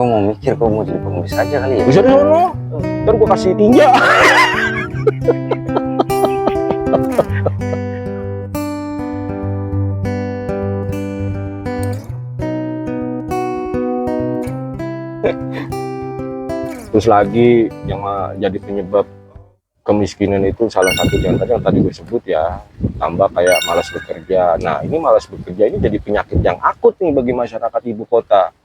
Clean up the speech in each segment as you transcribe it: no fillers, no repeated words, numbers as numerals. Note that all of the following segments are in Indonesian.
Kau mau mikir, kau mau jadi pengemis aja kali ya? Bisa di sono. Ntar gua kasih tinja. Terus lagi yang jadi penyebab kemiskinan itu salah satu yang tadi gue sebut ya, tambah kayak malas bekerja. Nah ini malas bekerja ini jadi penyakit yang akut nih bagi masyarakat ibu kota,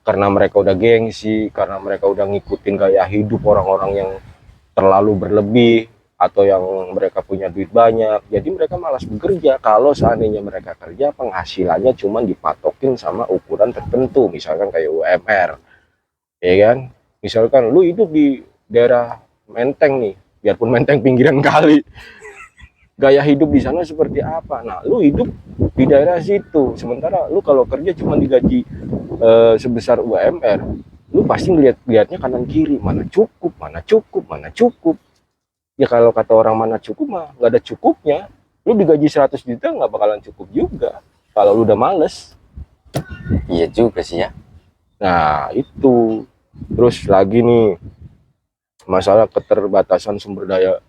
karena mereka udah gengsi, karena mereka udah ngikutin gaya hidup orang-orang yang terlalu berlebih atau yang mereka punya duit banyak, jadi mereka malas bekerja. Kalau seandainya mereka kerja, penghasilannya cuma dipatokin sama ukuran tertentu, misalkan kayak UMR, ya kan? Misalkan lu hidup di daerah Menteng nih, biarpun Menteng pinggiran kali, gaya hidup di sana seperti apa? Nah, lu hidup di daerah situ, sementara lu kalau kerja cuma digaji sebesar UMR, lu pasti lihatnya kanan kiri, mana cukup, mana cukup, mana cukup. Ya kalau kata orang mana cukup mah nggak ada cukupnya. Lu digaji 100 juta nggak bakalan cukup juga kalau lu udah males. Iya juga sih ya. Nah itu. Terus lagi nih, masalah keterbatasan sumber daya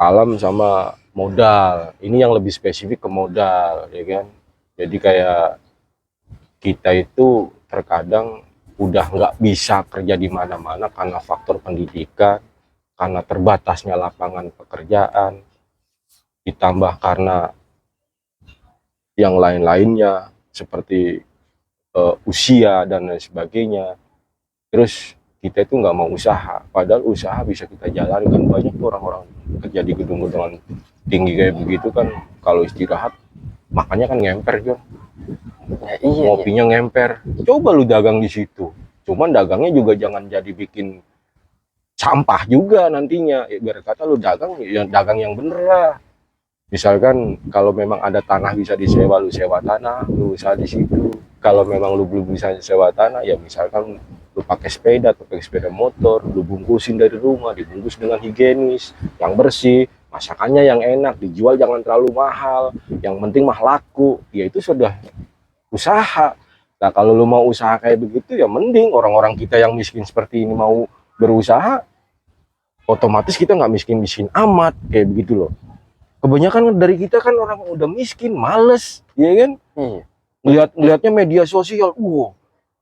alam sama modal. Ini yang lebih spesifik ke modal, ya kan? Jadi kayak kita itu terkadang udah nggak bisa kerja di mana-mana karena faktor pendidikan, karena terbatasnya lapangan pekerjaan, ditambah karena yang lain-lainnya seperti usia dan lain sebagainya. Terus kita itu nggak mau usaha, padahal usaha bisa kita jalankan. Banyak tuh orang-orang kerja di gedung-gedung tinggi kayak begitu kan, kalau istirahat makannya kan ngemper, John. Ya, iya, Ngopinya ngemper. Coba lu dagang di situ, cuman dagangnya juga jangan jadi bikin sampah juga nantinya. Biar kata lu dagang, ya dagang yang bener lah. Misalkan kalau memang ada tanah bisa disewa, lu sewa tanah, lu usaha di situ. Kalau memang lu belum bisa sewa tanah, ya misalkan lu pakai sepeda atau pakai sepeda motor, lu bungkusin dari rumah, dibungkus dengan higienis, yang bersih, masakannya yang enak, dijual jangan terlalu mahal, yang penting mah laku. Ya itu sudah usaha. Nah kalau lu mau usaha kayak begitu, ya mending orang-orang kita yang miskin seperti ini mau berusaha, otomatis kita nggak miskin-miskin amat kayak begitu loh. Kebanyakan dari kita kan orang udah miskin, males, ya kan? Ngelihatnya media sosial,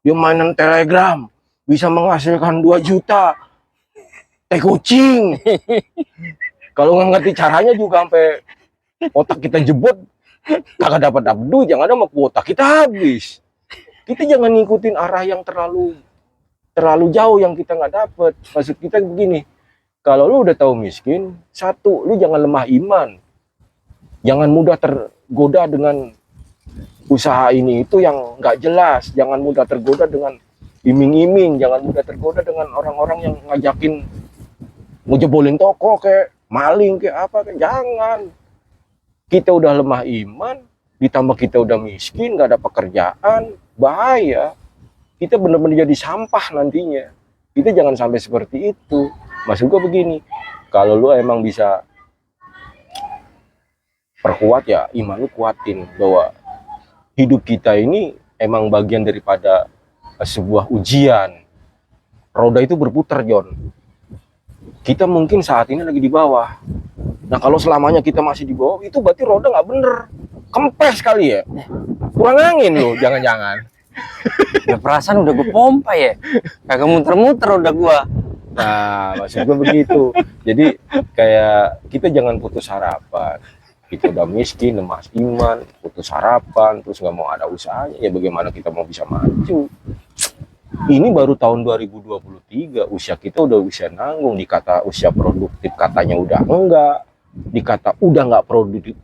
dia mainan Telegram, bisa menghasilkan 2 juta, teh kucing. Kalau nggak ngerti caranya juga sampai otak kita jebot, kagak dapat duit, yang ada mah kuota kita habis. Kita jangan ngikutin arah yang terlalu jauh yang kita nggak dapet. Maksud kita begini, kalau lu udah tahu miskin, satu, lu jangan lemah iman. Jangan mudah tergoda dengan usaha ini itu yang nggak jelas. Jangan mudah tergoda dengan iming-iming. Jangan mudah tergoda dengan orang-orang yang ngajakin ngejebolin toko kayak maling kayak apa. Kayak jangan. Kita udah lemah iman, ditambah kita udah miskin, nggak ada pekerjaan, bahaya. Kita bener-bener jadi sampah nantinya. Kita jangan sampai seperti itu. Maksud gue begini, kalau lu emang bisa perkuat ya iman lu, kuatin bahwa hidup kita ini emang bagian daripada sebuah ujian. Roda itu berputar, John. Kita mungkin saat ini lagi di bawah. Nah kalau selamanya kita masih di bawah, itu berarti roda nggak bener, kempes kali ya, kurang angin lo, jangan-jangan. Ya perasaan udah gue pompa ya, kagak muter-muter udah gua. Nah maksud gue begitu. Jadi kayak kita jangan putus harapan. Kita udah miskin, lemah iman, putus harapan, terus nggak mau ada usahanya, ya bagaimana kita mau bisa maju? Ini baru tahun 2023, usia kita udah usia nanggung, dikata usia produktif katanya udah enggak, dikata udah nggak produktif,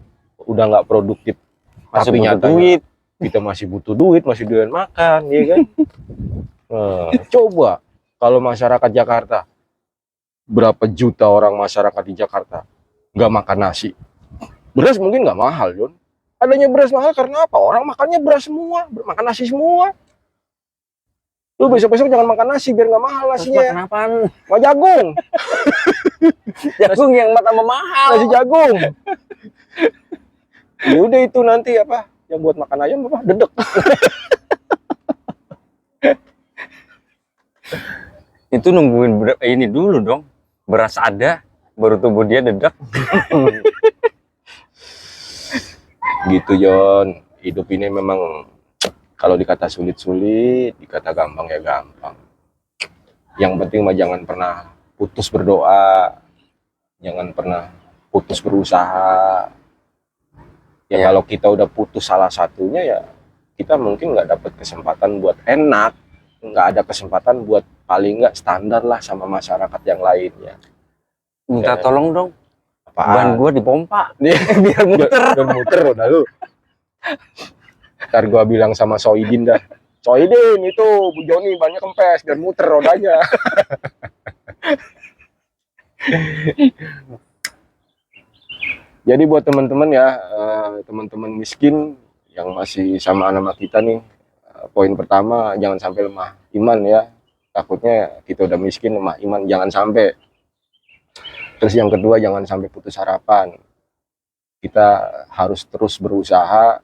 Masih tapi butuh nyatanya duit. kita masih butuh duit, masih doyan makan, ya kan? Coba kalau masyarakat Jakarta, berapa juta orang masyarakat di Jakarta nggak makan nasi. Beras mungkin nggak mahal, John. Adanya beras mahal karena apa? Orang makannya beras semua, makan nasi semua. Lu besok-besok jangan makan nasi biar nggak mahal nasinya. Kenapa? Mau jagung. Jagung yang mata mahal. Nasi jagung. Ya udah itu nanti apa? Yang buat makan ayam apa? Dedek. Itu nungguin ini dulu dong. Beras ada, baru tubuh dia dedak. Gitu Jon, hidup ini memang kalau dikata sulit-sulit, dikata gampang ya gampang. Yang penting mah jangan pernah putus berdoa, jangan pernah putus berusaha. Ya, Ya. kalau kita udah putus salah satunya ya kita mungkin nggak dapat kesempatan buat enak, nggak ada kesempatan buat paling nggak standar lah sama masyarakat yang lainnya. Minta Ya, tolong dong. apaan? Ban gua dipompa. Biar muter. Udah muter udah lu. Ntar gua bilang sama Soidin dah. Soidin itu Bu Joni banyak kempes dan muter rodanya. Jadi buat teman-teman ya, teman-teman miskin yang masih sama anak kita nih, poin pertama jangan sampai lemah iman ya. Takutnya kita udah miskin lemah iman, jangan sampai. Terus yang kedua jangan sampai putus harapan. Kita harus terus berusaha,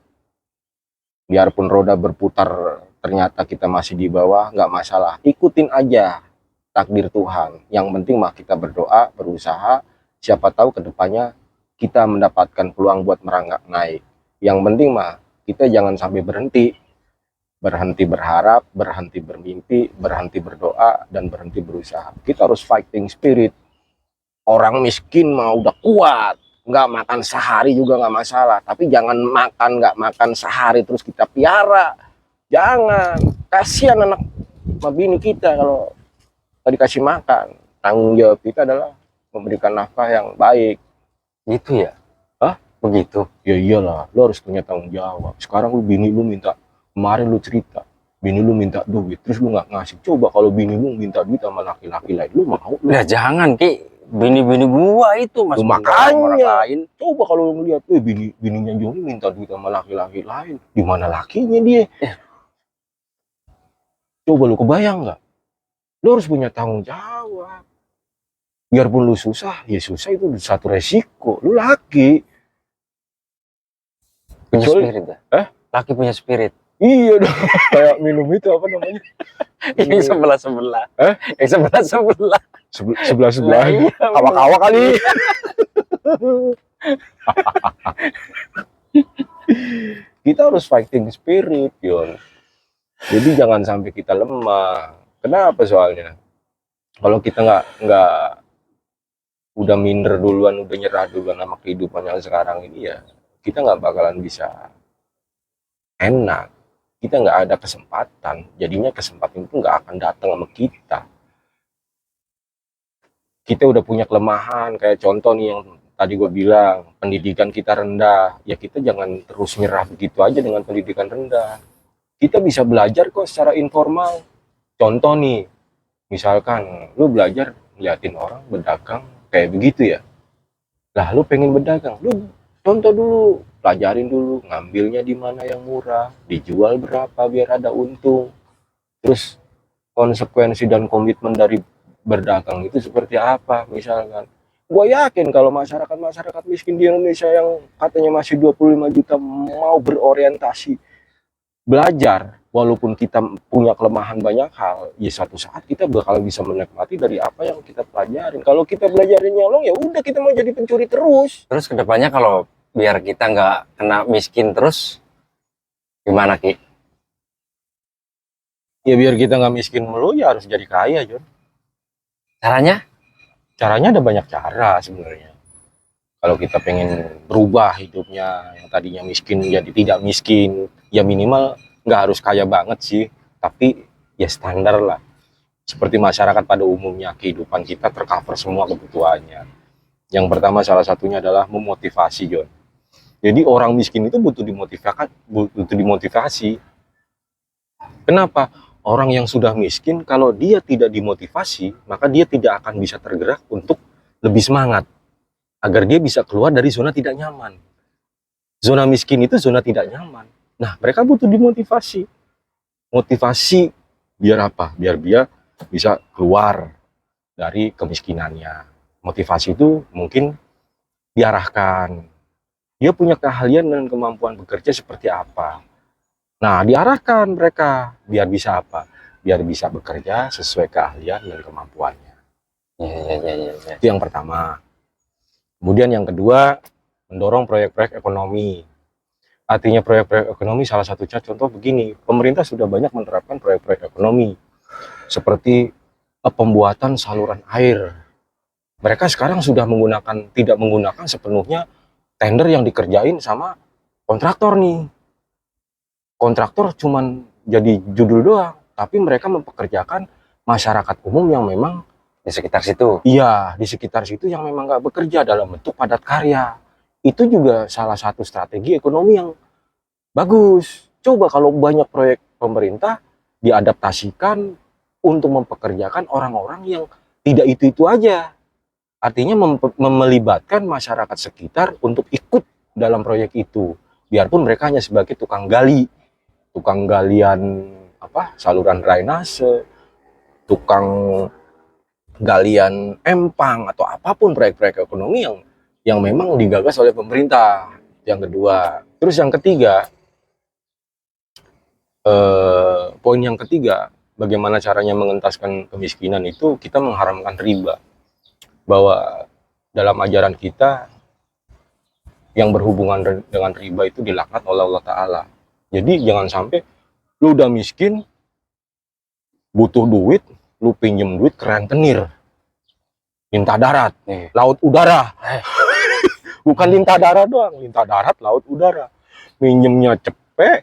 biarpun roda berputar ternyata kita masih di bawah, nggak masalah. Ikutin aja takdir Tuhan. Yang penting mah kita berdoa, berusaha. Siapa tahu kedepannya kita mendapatkan peluang buat merangkak naik. Yang penting mah kita jangan sampai berhenti. Berhenti berharap, berhenti bermimpi, berhenti berdoa, dan berhenti berusaha. Kita harus fighting spirit. Orang miskin mah udah kuat. Nggak makan sehari juga nggak masalah. Tapi jangan makan, nggak makan sehari terus kita piara. Jangan. Kasihan anak bini kita kalau nggak dikasih makan. Tanggung jawab kita adalah memberikan nafkah yang baik. Gitu ya? Hah? Begitu. Ya iyalah, lo harus punya tanggung jawab. Sekarang lu bini lu minta, kemarin lu cerita, bini lu minta duit, terus lu nggak ngasih. Coba kalau bini lu minta duit sama laki-laki lain, lu mau? Lu Ya jangan Ki. Bini-bini gua itu Mas. Lu Orang makanya, lain. coba kalau lu ngeliat, bininya Joni minta duit sama laki-laki lain, di mana lakinya dia? Coba lu kebayang nggak? Lu harus punya tanggung jawab. Biarpun lu susah, ya susah itu satu resiko. Lu laki. Punya Kecuali, spirit ya? Laki punya spirit. iya dong, kayak minum itu apa namanya? Ini sebelah-sebelah. Eh? Yang sebelah-sebelah. Sebelah-sebelah. Lah, iya, Awak-awak kali. Kita harus fighting spirit, Yon. Jadi jangan sampai kita lemah. Kenapa soalnya? Kalau kita nggak udah minder duluan, udah nyerah duluan sama kehidupan yang sekarang ini ya, kita nggak bakalan bisa enak. Kita nggak ada kesempatan. Jadinya kesempatan itu nggak akan datang sama kita. Kita udah punya kelemahan, kayak contoh nih yang tadi gue bilang, pendidikan kita rendah. Ya kita jangan terus nyerah begitu aja dengan pendidikan rendah. Kita bisa belajar kok secara informal. Contoh nih, misalkan lu belajar liatin orang berdagang kayak begitu ya. Lah lu pengen berdagang, lu contoh dulu, pelajarin dulu, ngambilnya di mana yang murah, dijual berapa biar ada untung. Terus konsekuensi dan komitmen dari berdagang itu seperti apa misalkan. Gue yakin kalau masyarakat miskin di Indonesia yang katanya masih 25 juta mau berorientasi belajar, walaupun kita punya kelemahan banyak hal, ya suatu saat kita bakal bisa menikmati dari apa yang kita pelajarin. Kalau kita belajarin nyolong, ya udah kita mau jadi pencuri terus. Terus kedepannya kalau biar kita nggak kena miskin terus, gimana Ki? Ya biar kita nggak miskin mulu, ya harus jadi kaya, Jon. Caranya? Caranya ada banyak cara sebenarnya. Kalau kita pengen berubah hidupnya, yang tadinya miskin jadi tidak miskin, ya minimal nggak harus kaya banget sih, tapi ya standar lah. Seperti masyarakat pada umumnya, kehidupan kita tercover semua kebutuhannya. Yang pertama salah satunya adalah memotivasi, Jon. Jadi orang miskin itu butuh dimotivasi. Kenapa? Orang yang sudah miskin, kalau dia tidak dimotivasi, maka dia tidak akan bisa tergerak untuk lebih semangat. Agar dia bisa keluar dari zona tidak nyaman. Zona miskin itu zona tidak nyaman. Nah, mereka butuh dimotivasi. Motivasi biar apa? Biar dia bisa keluar dari kemiskinannya. Motivasi itu mungkin diarahkan. Dia punya keahlian dan kemampuan bekerja seperti apa. Nah, diarahkan mereka biar bisa apa? biar bisa bekerja sesuai keahlian dan kemampuannya. Iya. Itu yang pertama. Kemudian yang kedua, mendorong proyek-proyek ekonomi. Artinya proyek-proyek ekonomi salah satunya contoh begini, pemerintah sudah banyak menerapkan proyek-proyek ekonomi seperti pembuatan saluran air. Mereka sekarang sudah tidak menggunakan sepenuhnya tender yang dikerjain sama kontraktor nih. Kontraktor cuman jadi judul doang, tapi mereka mempekerjakan masyarakat umum yang memang Di sekitar situ. iya, di sekitar situ yang memang nggak bekerja dalam bentuk padat karya. Itu juga salah satu strategi ekonomi yang bagus. Coba kalau banyak proyek pemerintah diadaptasikan untuk mempekerjakan orang-orang yang tidak itu-itu aja. Artinya melibatkan masyarakat sekitar untuk ikut dalam proyek itu. Biarpun mereka hanya sebagai tukang galian saluran drainase, tukang galian empang atau apapun proyek-proyek ekonomi yang memang digagas oleh pemerintah. Yang kedua, terus yang ketiga, poin yang ketiga, bagaimana caranya mengentaskan kemiskinan itu kita mengharamkan riba. Bahwa dalam ajaran kita yang berhubungan dengan riba itu dilaknat oleh Allah Ta'ala. Jadi jangan sampai lu udah miskin, butuh duit, lu pinjem duit ke rentenir, lintah darat, laut udara. Bukan lintah darat doang, lintah darat, laut udara. Minjemnya cepet,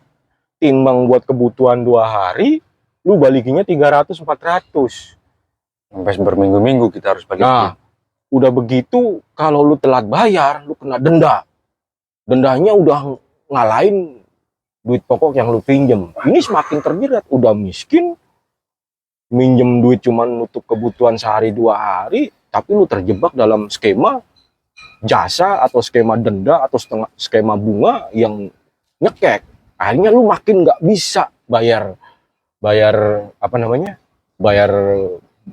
timbang buat kebutuhan 2 hari, lu balikinnya 300-400. Sampai berminggu-minggu kita harus balikin. Nah, udah begitu, kalau lu telat bayar, lu kena denda. Dendanya udah ngalahin duit pokok yang lu pinjem. Ini semakin terjerat, udah miskin, minjem duit cuman nutup kebutuhan sehari 2 hari, tapi lu terjebak dalam skema jasa atau skema denda atau skema bunga yang nyekek. Akhirnya lu makin nggak bisa bayar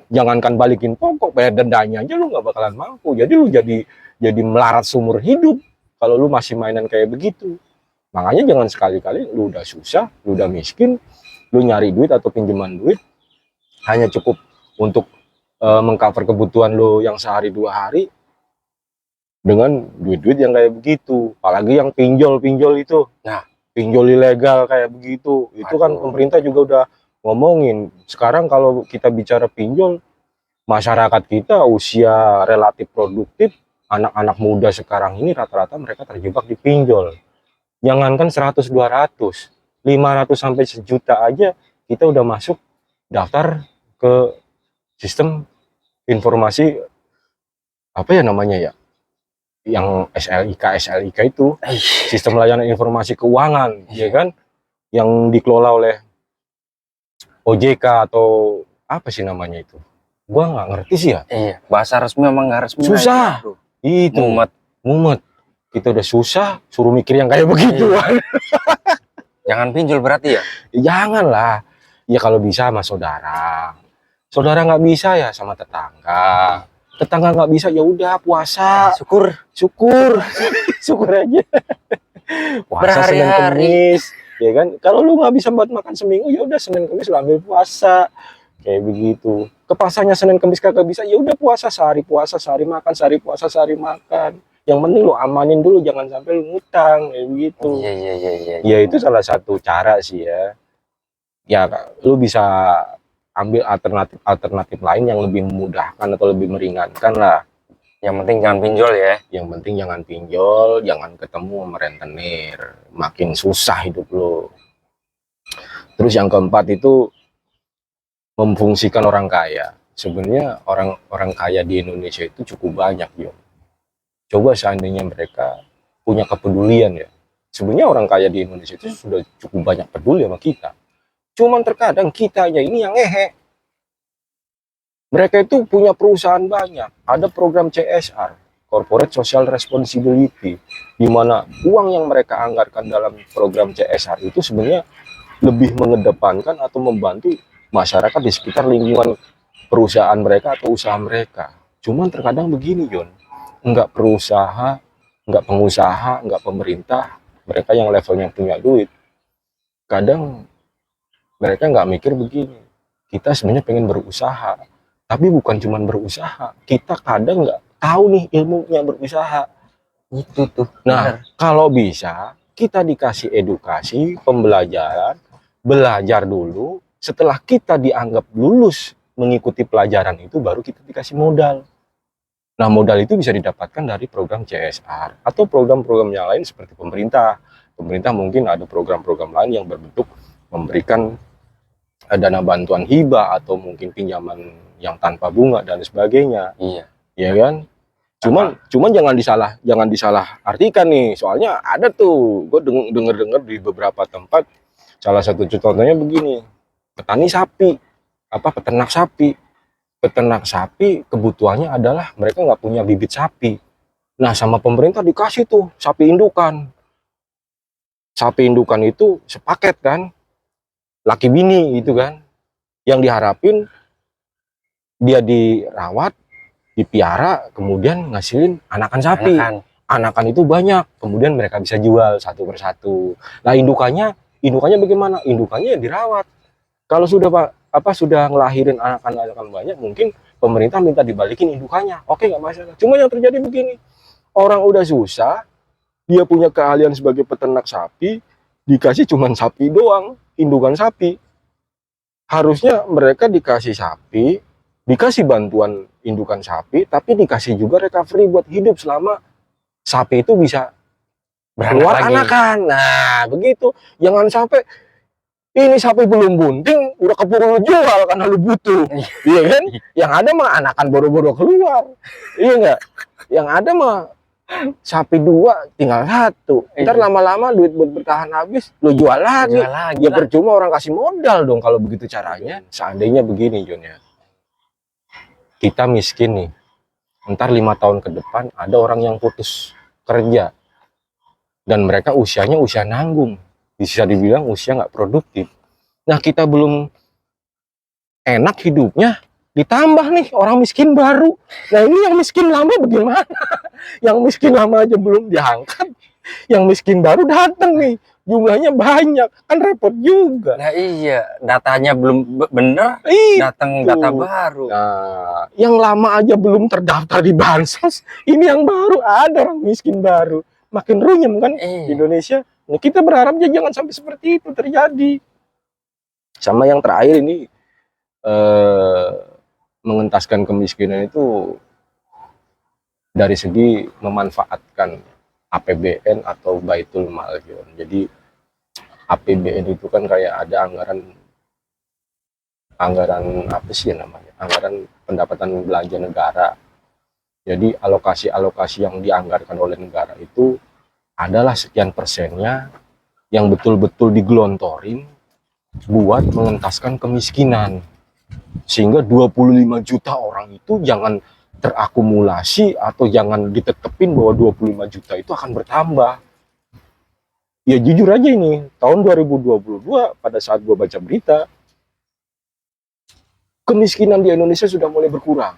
jangankan balikin pokok, bayar dendanya aja lu nggak bakalan mampu. Jadi lu jadi melarat seumur hidup kalau lu masih mainan kayak begitu. Makanya jangan sekali-kali lu udah susah, lu udah miskin, lu nyari duit atau pinjaman duit hanya cukup untuk mengcover kebutuhan lu yang sehari 2 hari dengan duit-duit yang kayak begitu. Apalagi yang pinjol itu. Nah, pinjol ilegal kayak begitu. Itu kan pemerintah juga udah ngomongin. Sekarang kalau kita bicara pinjol, masyarakat kita usia relatif produktif, anak-anak muda sekarang ini rata-rata mereka terjebak di pinjol. Jangankan 100, 200, 500 sampai 1 juta aja kita udah masuk daftar ke sistem informasi yang SLIK itu, sistem layanan informasi keuangan, ya kan, yang dikelola oleh OJK atau apa sih namanya itu? Gua nggak ngerti sih ya. Iya, bahasa resmi memang nggak resmi. Susah. Itu mumet. Kita udah susah, suruh mikir yang kayak begituan. Jangan pinjol berarti ya? Janganlah. Ya kalau bisa sama saudara. Saudara nggak bisa ya sama tetangga. Tetangga nggak bisa ya udah puasa. Syukur aja. Puasa Senin Kemis, ya kan? Kalau lu nggak bisa buat makan seminggu, ya udah Senin Kemis lu ambil puasa, kayak begitu. Kepasanya Senin Kemis kagak bisa, ya udah puasa sehari makan, sehari puasa sehari makan. Yang penting lu amanin dulu, jangan sampai lu ngutang, kayak begitu. Iya. Ya itu salah satu cara sih ya. Ya lu bisa ambil alternatif lain yang lebih memudahkan atau lebih meringankan lah. Yang penting jangan pinjol ya. Yang penting jangan pinjol, jangan ketemu sama rentenir. Makin susah hidup lo. Terus yang keempat itu memfungsikan orang kaya. Sebenarnya orang kaya di Indonesia itu cukup banyak, Yo. Coba seandainya mereka punya kepedulian ya. Sebenarnya orang kaya di Indonesia itu sudah cukup banyak peduli sama kita. Cuman terkadang kitanya ini yang ngehe. Mereka itu punya perusahaan banyak, ada program CSR, Corporate Social Responsibility, di mana uang yang mereka anggarkan dalam program CSR itu sebenarnya lebih mengedepankan atau membantu masyarakat di sekitar lingkungan perusahaan mereka atau usaha mereka. Cuman terkadang begini, Yon, nggak perusaha, nggak pengusaha, nggak pemerintah, mereka yang levelnya punya duit, kadang mereka nggak mikir begini. kita sebenarnya pengen berusaha, tapi bukan cuma berusaha, kita kadang nggak tahu nih ilmunya berusaha. Itu tuh. Nah, kalau bisa kita dikasih edukasi, pembelajaran, belajar dulu. Setelah kita dianggap lulus mengikuti pelajaran itu, baru kita dikasih modal. Nah, modal itu bisa didapatkan dari program CSR atau program-program yang lain seperti pemerintah. Pemerintah mungkin ada program-program lain yang berbentuk memberikan dana bantuan hibah atau mungkin pinjaman yang tanpa bunga dan sebagainya. Iya. Ya kan? Cuman jangan disalah artikan nih. Soalnya ada tuh, gue denger di beberapa tempat. Salah satu contohnya begini, petani sapi, peternak sapi kebutuhannya adalah mereka nggak punya bibit sapi. Nah, sama pemerintah dikasih tuh sapi indukan. Sapi indukan itu sepaket kan, laki bini gitu kan. Yang diharapin dia dirawat, dipiara, kemudian ngasilin anakan sapi. Anakan itu banyak, kemudian mereka bisa jual satu persatu. Nah, indukannya bagaimana? Indukannya dirawat. Kalau sudah sudah ngelahirin anakan banyak, mungkin pemerintah minta dibalikin indukannya. Oke, nggak masalah. Cuma yang terjadi begini, orang udah susah, dia punya keahlian sebagai peternak sapi, dikasih cuma sapi doang, indukan sapi. Harusnya mereka dikasih sapi, dikasih bantuan indukan sapi, tapi dikasih juga recovery buat hidup selama sapi itu bisa keluar anakan. Nah, begitu. Jangan sampai ini sapi belum bunting, udah keburu lu jual karena lu butuh. Iya kan? Yang ada mah anakan boro-boro keluar. Iya enggak? Yang ada mah sapi 2 tinggal 1. Ntar lama-lama duit buat bertahan habis, lu jual lagi. Ya percuma orang kasih modal dong kalau begitu caranya. Seandainya begini, Jon ya. Kita miskin nih. Ntar 5 tahun ke depan ada orang yang putus kerja. Dan mereka usianya usia nanggung. Bisa dibilang usia nggak produktif. Nah, kita belum enak hidupnya, ditambah nih orang miskin baru. Nah, ini yang miskin lama bagaimana? Yang miskin lama aja belum diangkat, yang miskin baru datang nih, jumlahnya banyak, kan repot juga. Nah iya, datanya belum bener, datang data baru. Nah, yang lama aja belum terdaftar di Bansos, ini yang baru ada orang miskin baru. Makin runyem kan di Indonesia. Nah, kita berharapnya jangan sampai seperti itu terjadi. Sama yang terakhir ini, mengentaskan kemiskinan itu dari segi memanfaatkan APBN atau Baitul Mal. Jadi APBN itu kan kayak ada anggaran apa sih namanya? Anggaran pendapatan belanja negara. Jadi alokasi-alokasi yang dianggarkan oleh negara itu adalah sekian persennya yang betul-betul digelontorin buat mengentaskan kemiskinan. Sehingga 25 juta orang itu jangan terakumulasi atau jangan ditetepin bahwa 25 juta itu akan bertambah. Ya jujur aja ini, tahun 2022 pada saat gua baca berita, kemiskinan di Indonesia sudah mulai berkurang.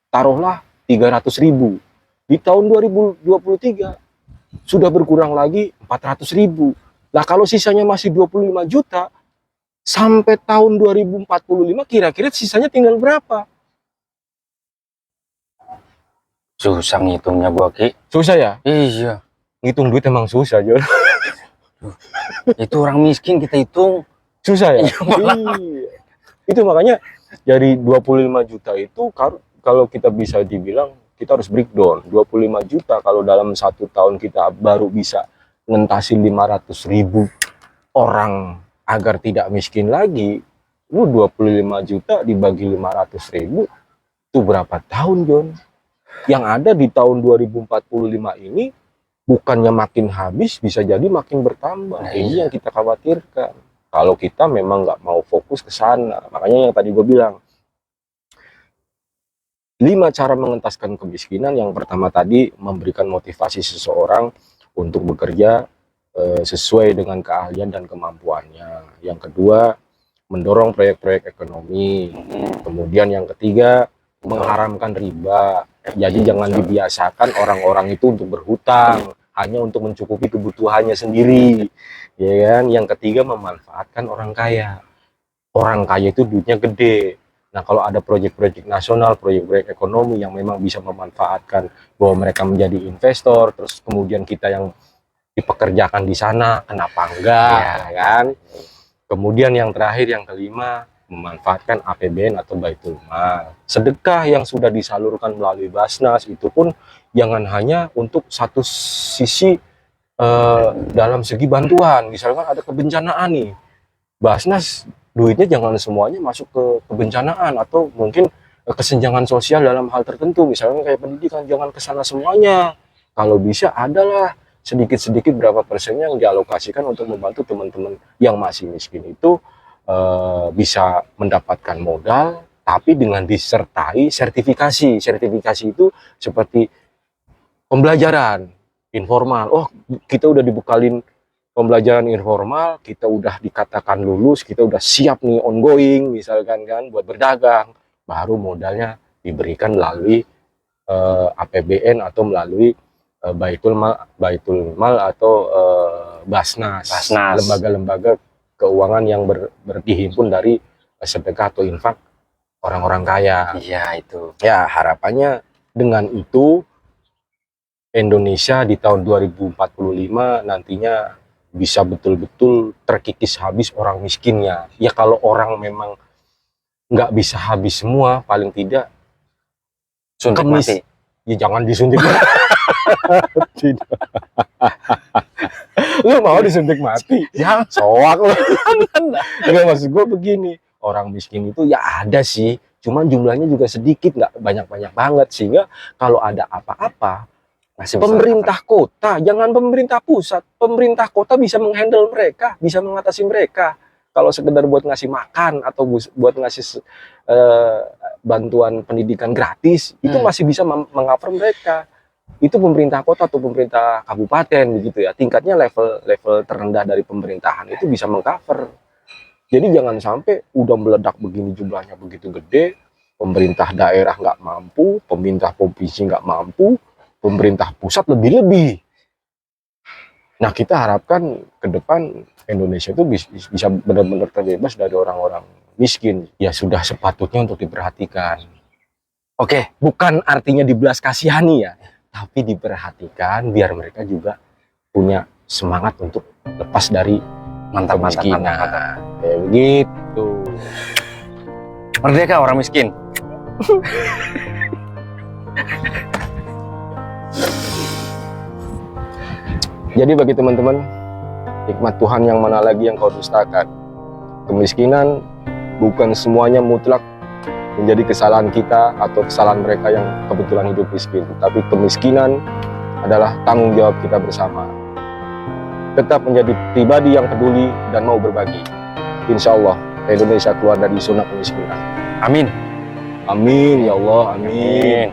Taruhlah 300.000. Di tahun 2023 sudah berkurang lagi 400.000. Nah, kalau sisanya masih 25 juta, sampai tahun 2045 kira-kira sisanya tinggal berapa? Susah ngitungnya gua, Ki. Susah ya? Iya. Ngitung duit emang susah, Jon. Itu orang miskin kita hitung. Susah ya? Iya. Itu makanya dari 25 juta itu kalau kita bisa dibilang, kita harus breakdown. 25 juta kalau dalam 1 tahun kita baru bisa ngentasin 500.000 orang agar tidak miskin lagi. Lu 25 juta dibagi 500.000 itu berapa tahun, Jon? Yang ada di tahun 2045 ini bukannya makin habis, bisa jadi makin bertambah. Ini yang kita khawatirkan. Kalau kita memang nggak mau fokus ke sana. Makanya yang tadi gue bilang, 5 cara mengentaskan kemiskinan. Yang pertama tadi, memberikan motivasi seseorang untuk bekerja sesuai dengan keahlian dan kemampuannya. Yang kedua, mendorong proyek-proyek ekonomi. Kemudian yang ketiga, mengharamkan riba. Jadi jangan dibiasakan orang-orang itu untuk berhutang hanya untuk mencukupi kebutuhannya sendiri, ya kan? Yang ketiga, memanfaatkan orang kaya. orang kaya itu duitnya gede. Nah, kalau ada proyek-proyek nasional, proyek-proyek ekonomi yang memang bisa memanfaatkan bahwa mereka menjadi investor, terus kemudian kita yang dipekerjakan di sana, kenapa enggak, Iya. ya kan? Kemudian yang terakhir, yang kelima, memanfaatkan APBN atau Baitul Mal. Sedekah yang sudah disalurkan melalui Basnas itu pun jangan hanya untuk satu sisi dalam segi bantuan. Misalkan ada kebencanaan nih, Basnas duitnya jangan semuanya masuk ke kebencanaan atau mungkin kesenjangan sosial dalam hal tertentu, misalnya kayak pendidikan, jangan ke sana semuanya. Kalau bisa adalah sedikit-sedikit berapa persennya yang dialokasikan untuk membantu teman-teman yang masih miskin itu bisa mendapatkan modal, tapi dengan disertai sertifikasi. Sertifikasi itu seperti pembelajaran informal. Oh, kita udah dibekalin pembelajaran informal, kita udah dikatakan lulus, kita udah siap nih ongoing misalkan kan buat berdagang, baru modalnya diberikan melalui APBN atau melalui Baitul Mal atau Basnas, lembaga-lembaga keuangan yang berhimpun dari sedekah atau infak orang-orang kaya. Iya, itu. Ya, harapannya dengan itu Indonesia di tahun 2045 nantinya bisa betul-betul terkikis habis orang miskinnya. Ya kalau orang memang nggak bisa habis semua, paling tidak Suntik mati. Ya jangan disuntik mati. Tidak. Lu mau disuntik mati? Jangan. Soak lu. Enggak, maksud gue begini, orang miskin itu ya ada sih, cuman jumlahnya juga sedikit, nggak banyak-banyak banget, sehingga kalau ada apa-apa pemerintah kota, jangan pemerintah pusat, pemerintah kota bisa menghandle mereka, bisa mengatasi mereka. Kalau sekedar buat ngasih makan atau buat ngasih bantuan pendidikan gratis, itu masih bisa meng-cover mereka. Itu pemerintah kota atau pemerintah kabupaten begitu ya, tingkatnya level terendah dari pemerintahan itu bisa meng-cover. Jadi jangan sampai udah meledak begini jumlahnya begitu gede, pemerintah daerah nggak mampu, pemerintah provinsi nggak mampu, pemerintah pusat lebih-lebih. Nah, kita harapkan ke depan Indonesia itu bisa benar-benar terbebas dari orang-orang miskin. Ya sudah sepatutnya untuk diperhatikan. Oke, bukan artinya dibelas kasihani ya, tapi diperhatikan biar mereka juga punya semangat untuk lepas dari kemiskinan. Kayak begitu. Merdeka orang miskin. Jadi bagi teman-teman, hikmat Tuhan yang mana lagi yang kau dustakan? Kemiskinan bukan semuanya mutlak menjadi kesalahan kita atau kesalahan mereka yang kebetulan hidup miskin. Tapi kemiskinan adalah tanggung jawab kita bersama. Tetap menjadi pribadi yang peduli dan mau berbagi. Insya Allah Indonesia keluar dari zona kemiskinan. Amin. Amin ya Allah, amin.